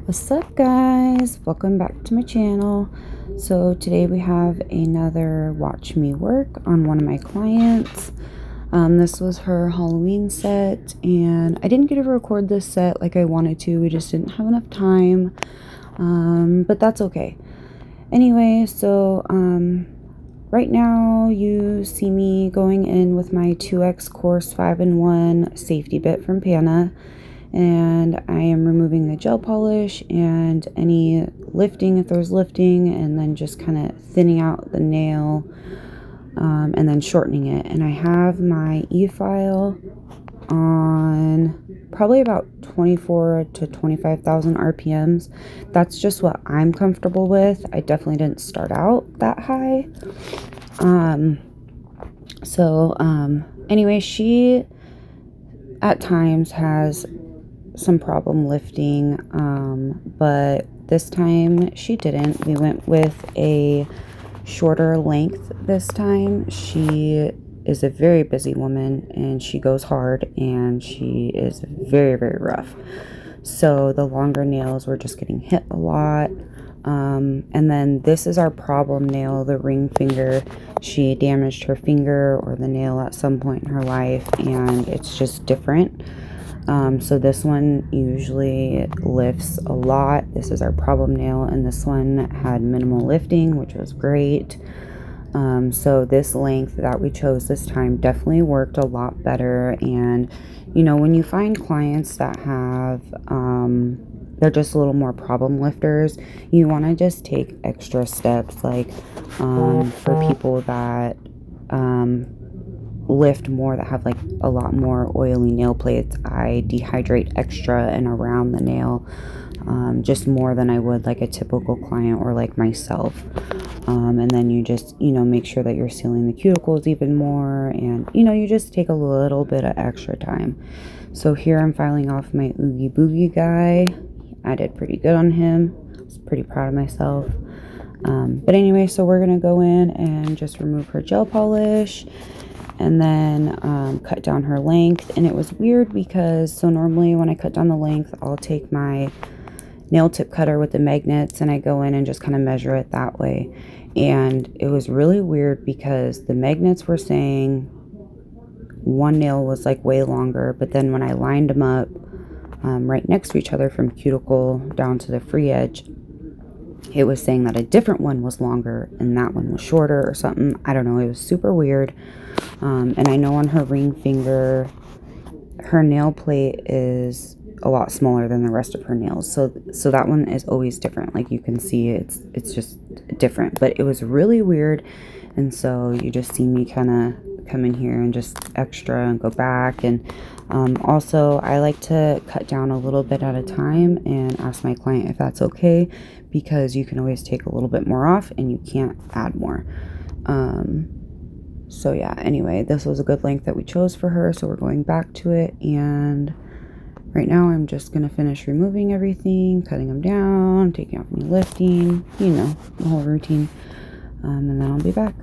What's up, guys? Welcome back to my channel. So today we have another watch me work on one of my clients. This was her Halloween set, and I didn't get to record this set like I wanted to. We just didn't have enough time, but that's okay. Anyway, so right now you see me going in with my 2X Course 5-in-1 safety bit from Pana, and I am removing the gel polish and any lifting if there's lifting, and then just kind of thinning out the nail, and then shortening it. And I have my e-file on probably about 24 to 25,000 RPMs. That's just what I'm comfortable with. I definitely didn't start out that high. Anyway, she at times has some problem lifting, but this time she didn't. We went with a shorter length this time. She is a very busy woman, and she goes hard, and she is very, very rough. So the longer nails were just getting hit a lot. And then this is our problem nail, the ring finger. She damaged her finger or the nail at some point in her life, and it's just different. So this one usually lifts a lot. This is our problem nail, and this one had minimal lifting, which was great. So this length that we chose this time definitely worked a lot better. And you know, when you find clients that have they're just a little more problem lifters, you want to just take extra steps, like for people that lift more, that have like a lot more oily nail plates, I dehydrate extra and around the nail, just more than I would like a typical client or like myself. And then you just, you know, make sure that you're sealing the cuticles even more, and you know, you just take a little bit of extra time. So here I'm filing off my Oogie Boogie guy. I did pretty good on him. I was pretty proud of myself. But anyway, so we're gonna go in and just remove her gel polish, and then cut down her length. And it was weird because, so normally when I cut down the length, I'll take my nail tip cutter with the magnets and I go in and just kind of measure it that way. And it was really weird because the magnets were saying one nail was like way longer, but then when I lined them up right next to each other from cuticle down to the free edge, it was saying that a different one was longer and that one was shorter or something. I don't know. It was super weird. And I know on her ring finger, her nail plate is a lot smaller than the rest of her nails. So that one is always different. Like you can see it's just different, but it was really weird. And so you just see me kind of come in here and just extra and go back. And also I like to cut down a little bit at a time and ask my client if that's okay, because you can always take a little bit more off and you can't add more. So yeah, anyway, this was a good length that we chose for her, so we're going back to it. And right now I'm just gonna finish removing everything, cutting them down, taking off any lifting, you know, the whole routine, and then I'll be back.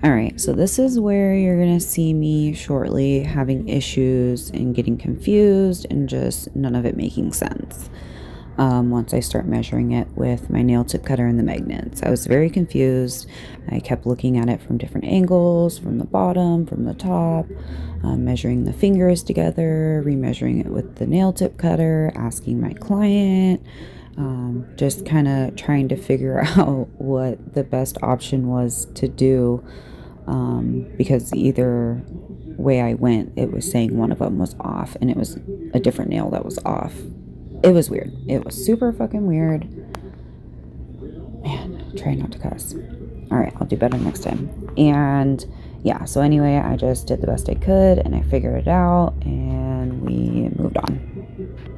All right, so this is where you're gonna see me shortly having issues and getting confused and just none of it making sense. Once I start measuring it with my nail tip cutter and the magnets, I was very confused. I kept looking at it from different angles, from the bottom, from the top, measuring the fingers together, remeasuring it with the nail tip cutter, asking my client, just kind of trying to figure out what the best option was to do, because either way I went, it was saying one of them was off and it was a different nail that was off. It was weird. It was super fucking weird. Man, try not to cuss. All right, I'll do better next time. And yeah, so anyway, I just did the best I could and I figured it out and we moved on.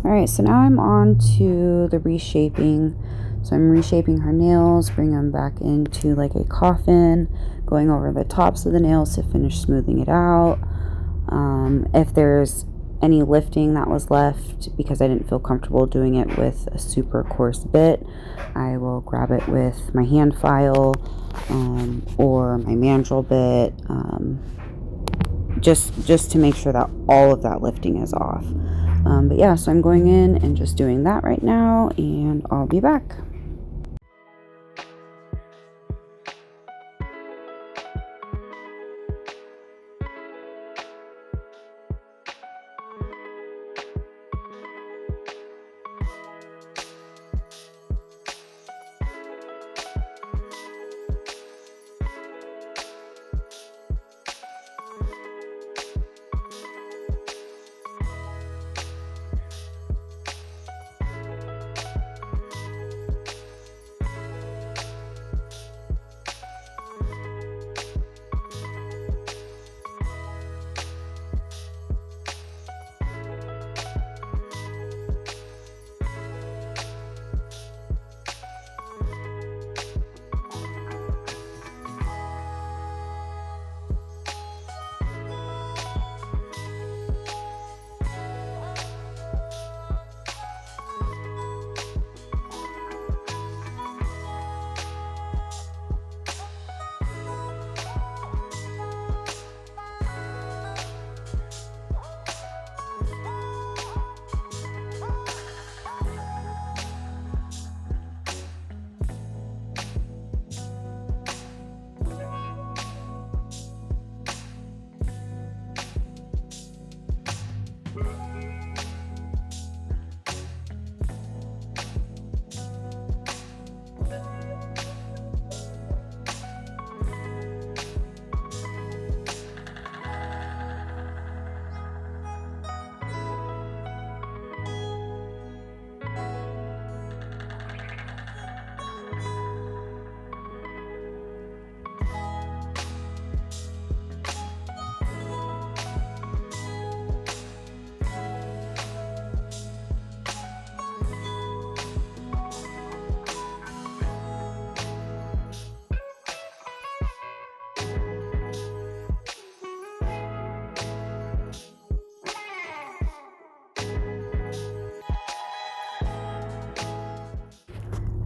All right, so now I'm on to the reshaping. So I'm reshaping her nails, bring them back into like a coffin, going over the tops of the nails to finish smoothing it out. If there's any lifting that was left because I didn't feel comfortable doing it with a super coarse bit, I will grab it with my hand file, or my mandrel bit, just to make sure that all of that lifting is off. But yeah, so I'm going in and just doing that right now, and I'll be back.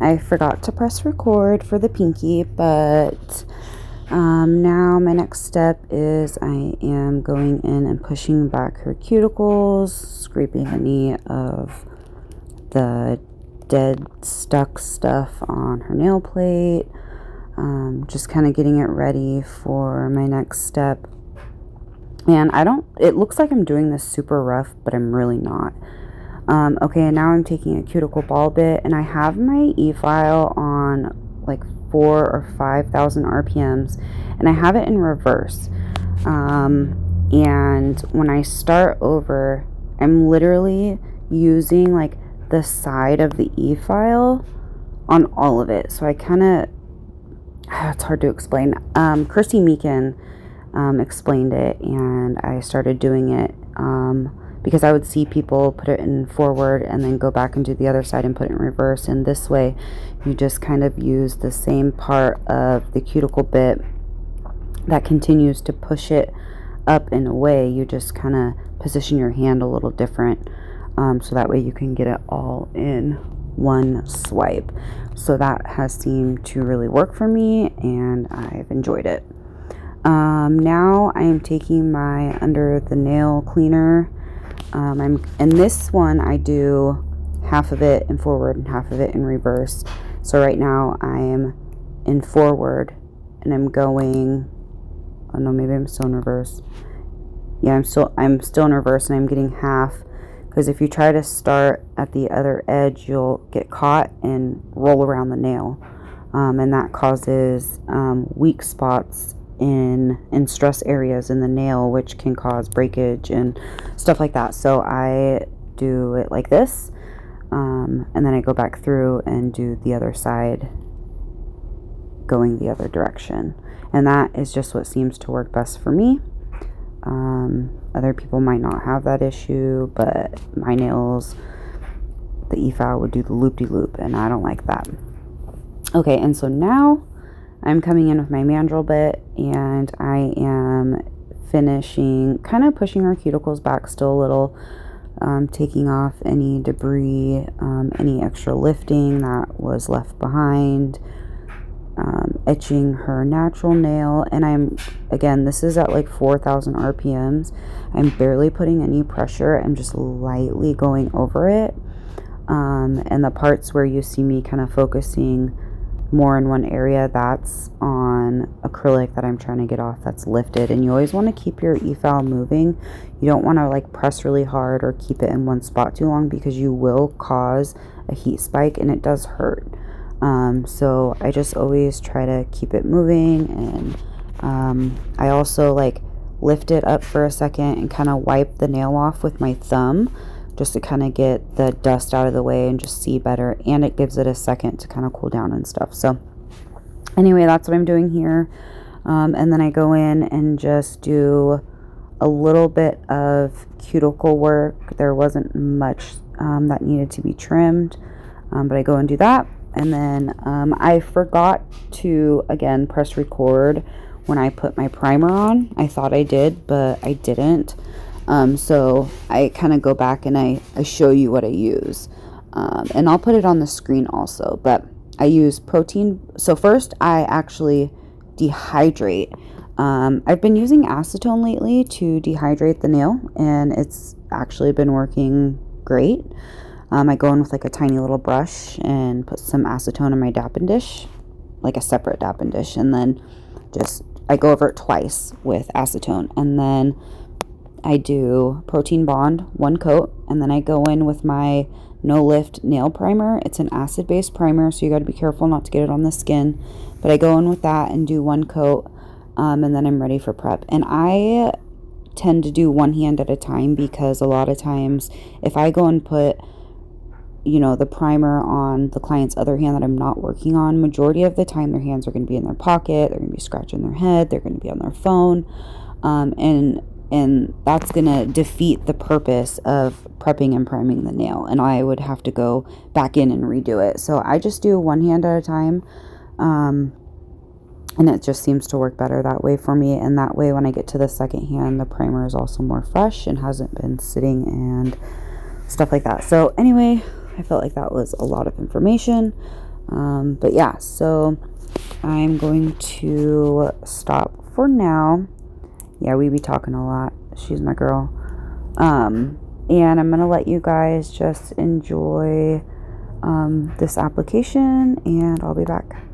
I forgot to press record for the pinky, but now my next step is I am going in and pushing back her cuticles, scraping any of the dead stuck stuff on her nail plate, just kind of getting it ready for my next step. And it looks like I'm doing this super rough, but I'm really not. Okay, and now I'm taking a cuticle ball bit, and I have my e-file on like 4,000 or 5,000 RPMs, and I have it in reverse. And when I start over, I'm literally using like the side of the e-file on all of it. So I kind of, it's hard to explain. Christy Meekin explained it, and I started doing it because I would see people put it in forward and then go back and do the other side and put it in reverse. And this way you just kind of use the same part of the cuticle bit that continues to push it up and away. You just kind of position your hand a little different, so that way you can get it all in one swipe. So that has seemed to really work for me, and I've enjoyed it. Now I am taking my under the nail cleaner. And this one I do half of it in forward and half of it in reverse. So right now I am in forward and I'm going, oh no, maybe I'm still in reverse. Yeah, I'm still in reverse, and I'm getting half, because if you try to start at the other edge, you'll get caught and roll around the nail. And that causes weak spots in stress areas in the nail, which can cause breakage and stuff like that. So I do it like this, and then I go back through and do the other side going the other direction, and that is just what seems to work best for me. Other people might not have that issue, but my nails, the e-file would do the loop-de-loop, and I don't like that. Okay, and so now I'm coming in with my mandrel bit, and I am finishing, kind of pushing our cuticles back still a little, taking off any debris, any extra lifting that was left behind, etching her natural nail. And again, this is at like 4,000 RPMs. I'm barely putting any pressure. I'm just lightly going over it. And the parts where you see me kind of focusing more in one area, that's on acrylic that I'm trying to get off that's lifted. And you always want to keep your e-file moving. You don't want to like press really hard or keep it in one spot too long, because you will cause a heat spike and it does hurt. So I just always try to keep it moving, and I also like lift it up for a second and kind of wipe the nail off with my thumb, just to kind of get the dust out of the way and just see better, and it gives it a second to kind of cool down and stuff. So anyway, that's what I'm doing here. And then I go in and just do a little bit of cuticle work. There wasn't much that needed to be trimmed, but I go and do that. And then I forgot to, again, press record when I put my primer on. I thought I did, but I didn't. So I kind of go back and I show you what I use. And I'll put it on the screen also, but I use protein. So first I actually dehydrate. I've been using acetone lately to dehydrate the nail, and it's actually been working great. I go in with like a tiny little brush and put some acetone in my dappen dish, like a separate dappen dish, and then I go over it twice with acetone, and then I do protein bond, one coat, and then I go in with my no lift nail primer. It's an acid based primer, so you got to be careful not to get it on the skin, but I go in with that and do one coat, and then I'm ready for prep. And I tend to do one hand at a time, because a lot of times if I go and put the primer on the client's other hand that I'm not working on, majority of the time their hands are going to be in their pocket, they're going to be scratching their head, they're going to be on their phone, and that's going to defeat the purpose of prepping and priming the nail, and I would have to go back in and redo it. So I just do one hand at a time, and it just seems to work better that way for me. And that way when I get to the second hand, the primer is also more fresh and hasn't been sitting and stuff like that. So anyway, I felt like that was a lot of information. But yeah, so I'm going to stop for now. Yeah, we be talking a lot. She's my girl. And I'm going to let you guys just enjoy this application, and I'll be back.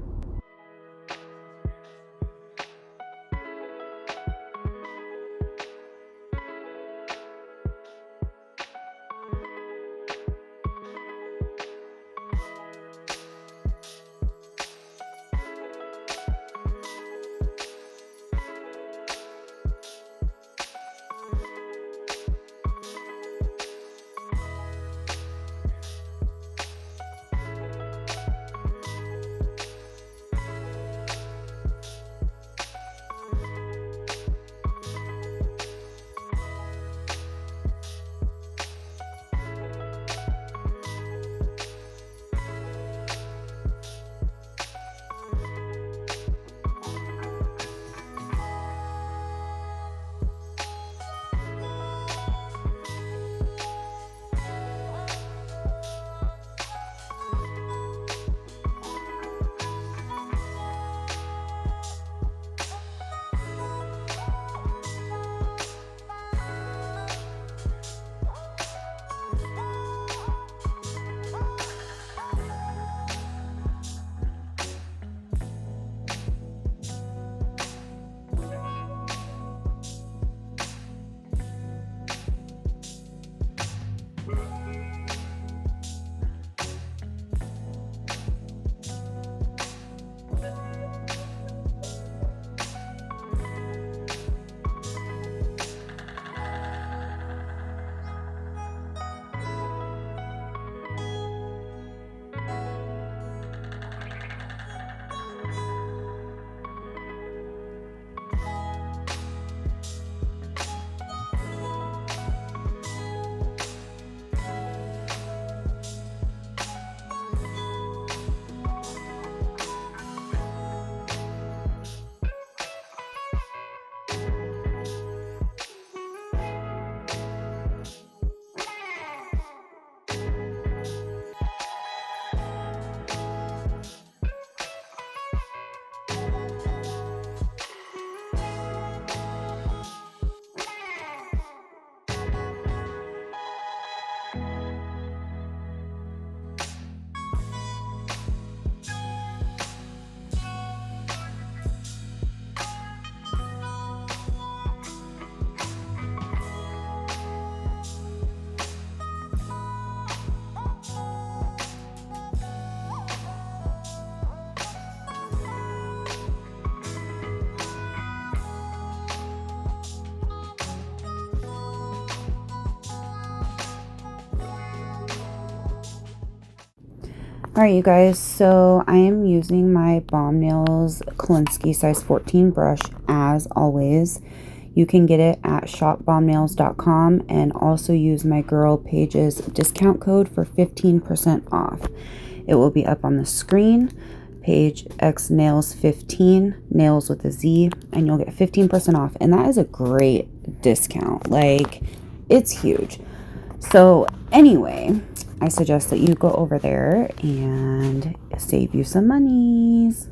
Alright, you guys, so I am using my Bomb Nails Kolinsky size 14 brush as always. You can get it at shopbombnails.com and also use my girl Paige's discount code for 15% off. It will be up on the screen. Paige X Nails 15, nails with a Z, and you'll get 15% off. And that is a great discount. Like, it's huge. So anyway, I suggest that you go over there and save you some monies.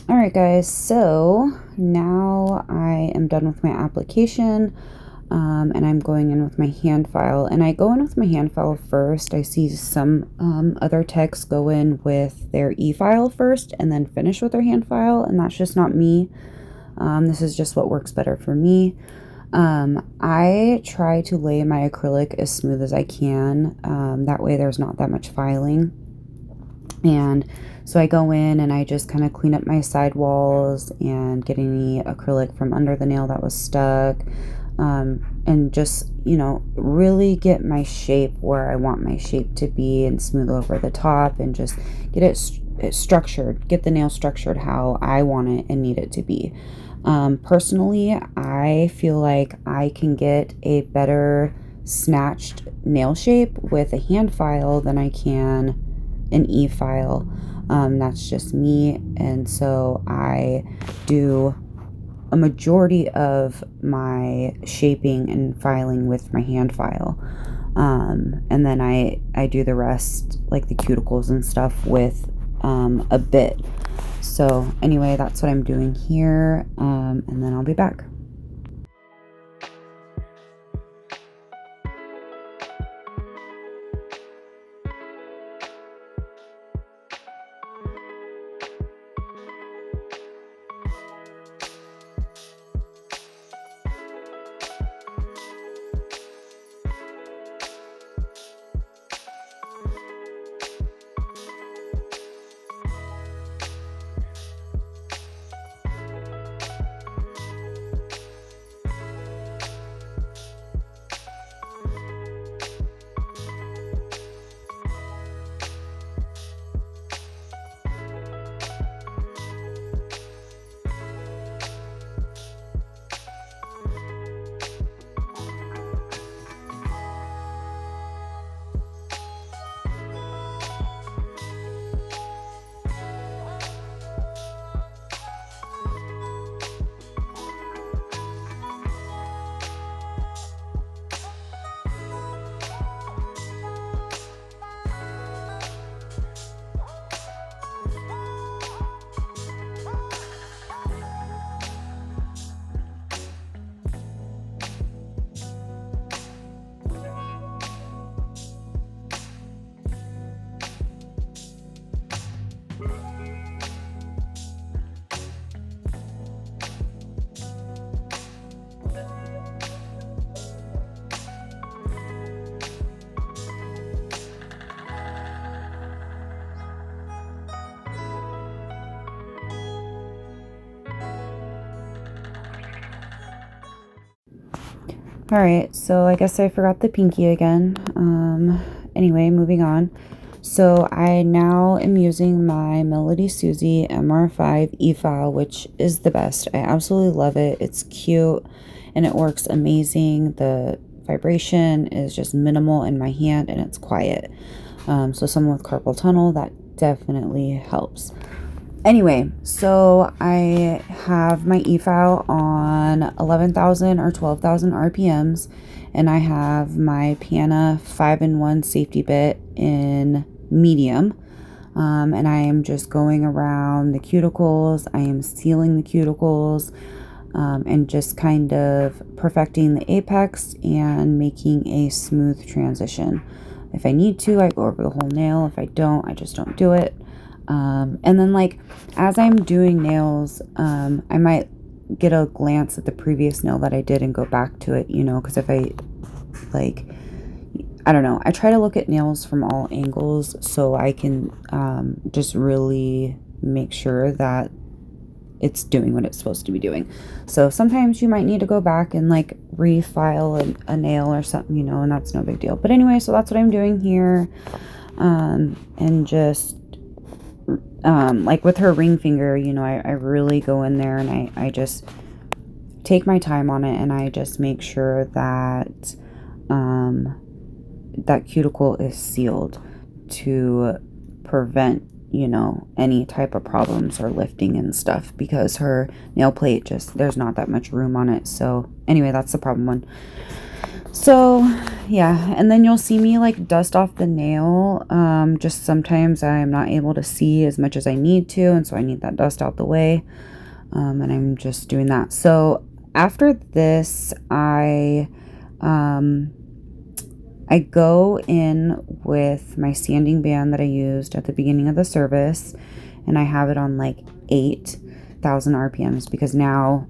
All right, guys, so now I am done with my application, and I'm going in with my hand file. And I go in with my hand file first. I see some other techs go in with their e-file first and then finish with their hand file, and that's just not me. This is just what works better for me. I try to lay my acrylic as smooth as I can. That way there's not that much filing. And so I go in and I just kind of clean up my side walls and get any acrylic from under the nail that was stuck. And just, you know, really get my shape where I want my shape to be and smooth over the top and just get it structured, get the nail structured how I want it and need it to be. Personally, I feel like I can get a better snatched nail shape with a hand file than I can an e-file. That's just me, and so I do a majority of my shaping and filing with my hand file, and then I do the rest, like the cuticles and stuff, with a bit. So anyway, that's what I'm doing here, and then I'll be back. All right, so I guess I forgot the pinky again. Anyway, moving on. So I now am using my Melody Susie MR5 e-file, which is the best. I absolutely love it. It's cute and it works amazing. The vibration is just minimal in my hand and it's quiet. So someone with carpal tunnel, that definitely helps. Anyway, so I have my e-file on 11,000 or 12,000 RPMs, and I have my Pana 5-in-1 safety bit in medium, and I am just going around the cuticles. I am sealing the cuticles, and just kind of perfecting the apex and making a smooth transition. If I need to, I go over the whole nail. If I don't, I just don't do it. And then, like, as I'm doing nails, I might get a glance at the previous nail that I did and go back to it, you know, because if I, like, I don't know, I try to look at nails from all angles so I can just really make sure that it's doing what it's supposed to be doing. So sometimes you might need to go back and, like, refile a nail or something, you know, and that's no big deal. But anyway, so that's what I'm doing here. And just like with her ring finger, you know, I really go in there and I just take my time on it, and I just make sure that that cuticle is sealed to prevent, you know, any type of problems or lifting and stuff, because her nail plate, just, there's not that much room on it. So anyway, that's the problem one. So yeah, and then you'll see me like dust off the nail. Just sometimes I'm not able to see as much as I need to, and so I need that dust out the way. And I'm just doing that. So after this, I go in with my sanding band that I used at the beginning of the service, and I have it on like 8,000 RPMs because now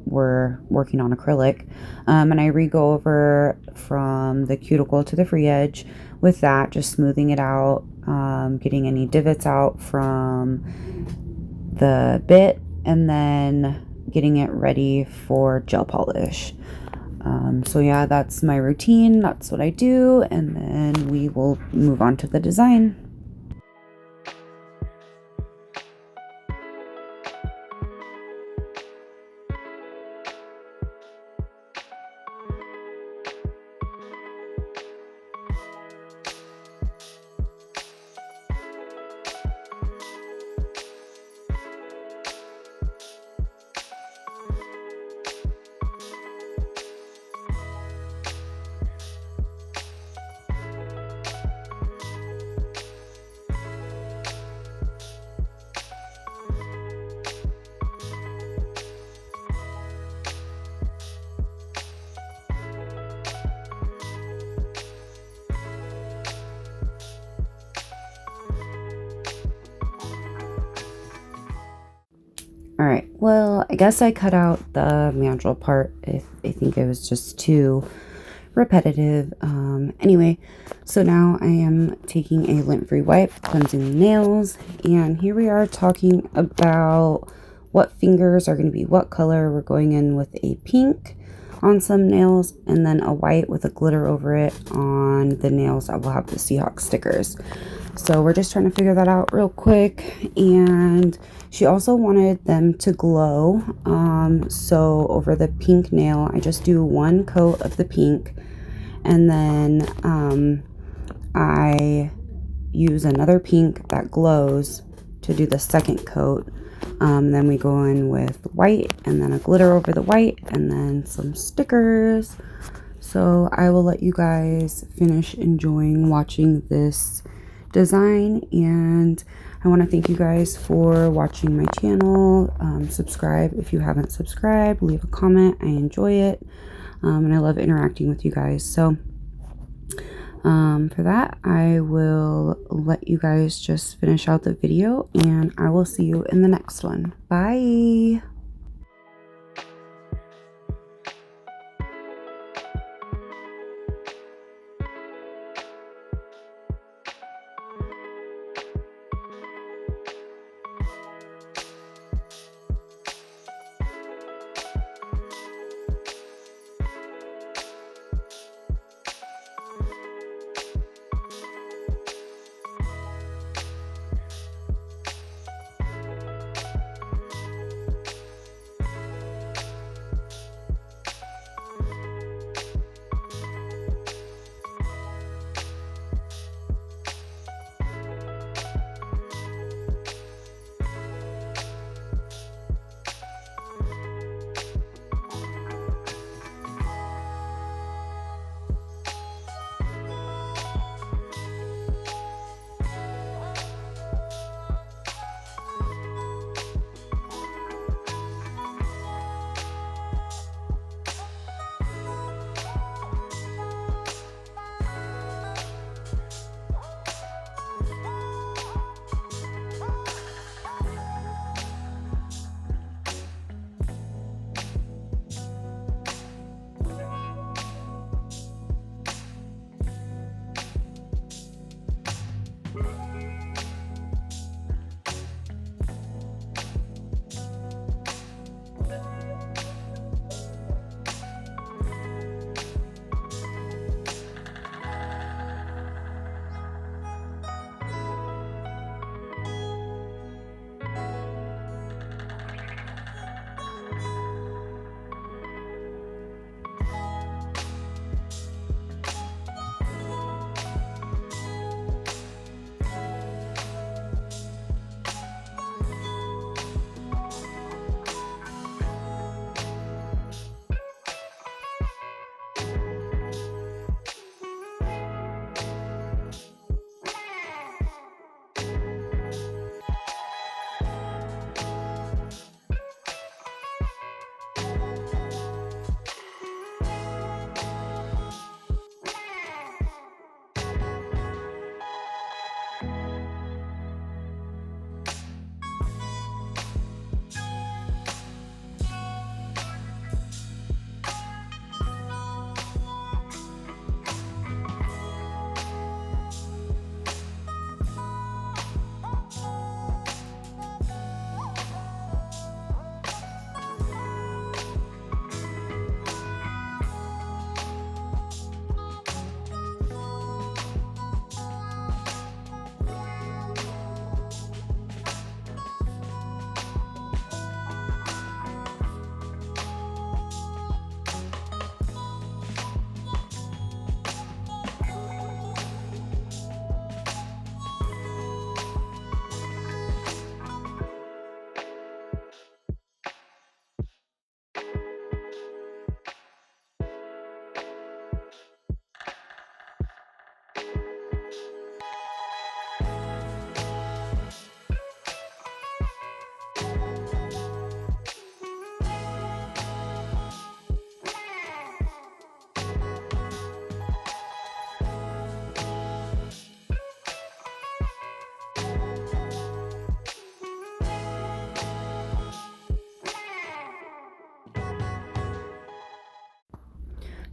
we're working on acrylic. And I re-go over from the cuticle to the free edge with that, just smoothing it out, getting any divots out from the bit, and then getting it ready for gel polish. So yeah, that's my routine. That's what I do. And then we will move on to the design. All right, well, I guess I cut out the mandrel part. I think it was just too repetitive. Anyway, so now I am taking a lint-free wipe, cleansing the nails, and here we are talking about what fingers are going to be what color. We're going in with a pink on some nails, and then a white with a glitter over it on the nails that will have the Seahawks stickers. So we're just trying to figure that out real quick. And she also wanted them to glow. So over the pink nail, I just do one coat of the pink, and then I use another pink that glows to do the second coat. Then we go in with white, and then a glitter over the white, and then some stickers. So I will let you guys finish enjoying watching this design, and I want to thank you guys for watching my channel. Subscribe if you haven't subscribed, leave a comment. I enjoy it, and I love interacting with you guys. So for that, I will let you guys just finish out the video, and I will see you in the next one. Bye.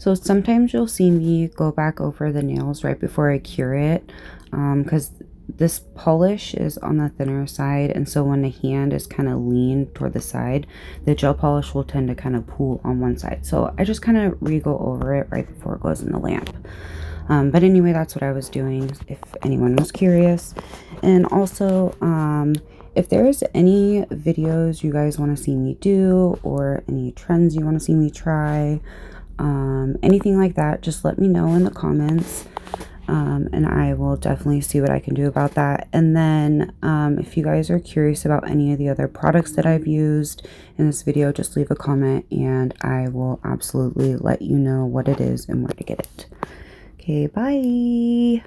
So sometimes you'll see me go back over the nails right before I cure it, because this polish is on the thinner side, and so when the hand is kind of lean toward the side, the gel polish will tend to kind of pool on one side. So I just kind of re-go over it right before it goes in the lamp. But anyway, that's what I was doing, if anyone was curious. And also, if there's any videos you guys want to see me do, or any trends you want to see me try, anything like that, just let me know in the comments. And I will definitely see what I can do about that. And then if you guys are curious about any of the other products that I've used in this video, just leave a comment and I will absolutely let you know what it is and where to get it. Okay, bye.